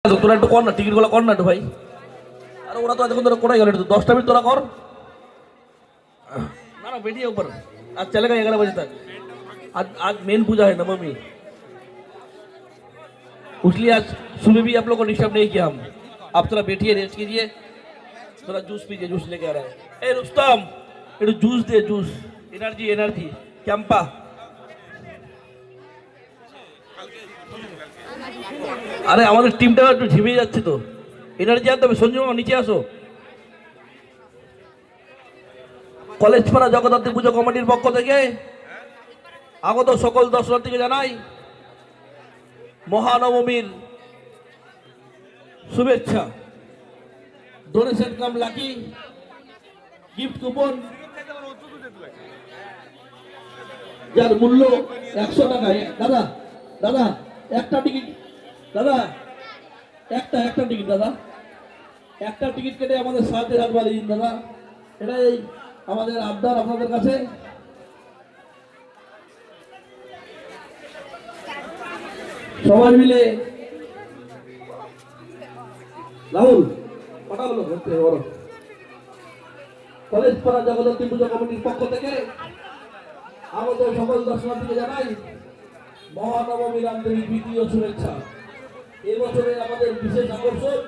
তোরা একটু কর না, টিকিট গুলো কর না একটু ভাই। আরে ওরা তো এতক্ষণ ধরে কোথায় গেল? একটু 10টা মিনিট তোরা কর ना ना बैठिए ऊपर। आज चलेगा 11 बजे तक। आज आज मेन पूजा है नवमी, इसलिए आज सुबह भी आप लोग को डिस्टर्ब नहीं किया हम। आप थोड़ा बैठिए, रेस्ट कीजिए, थोड़ा जूस पीजिए। जूस लेके आ रहा है ए रुस्तम, একটু জুস দে, জুস। Energy energy Campa. আরে আমাদের টিমটা একটু ঝিমিয়ে যাচ্ছে তো, এনার্জি আনতে হবে। সঞ্জু মামা নিচে আসো। কলেজ পাড়া জগদ্ধাত্রী পুজো কমিটির পক্ষ থেকে আগত সকল দর্শনার্থীকে জানাই মহানবমীর শুভেচ্ছা। ডোনেশন কাম লাকি গিফট কুপন যার মূল্য 100 টাকা। দাদা দাদা একটা টিকিট, দাদা একটা টিকিট, দাদা একটা টিকিট কেটে আমাদের সাথে হাত বাড়িয়ে দিন দাদা। এটাই আমাদের আবদার আপনাদের কাছে। সবাই মিলে রাহুল কটা হলো বড় কলেজ পাড়া জগদ্ধাত্রী পুজো কমিটির পক্ষ থেকে আমাদের সকল দর্শনার্থীকে জানাই মহানবমীর আন্তরিক প্রীতি ও শুভেচ্ছা। এবছরে আমাদের বিশেষ আকর্ষণ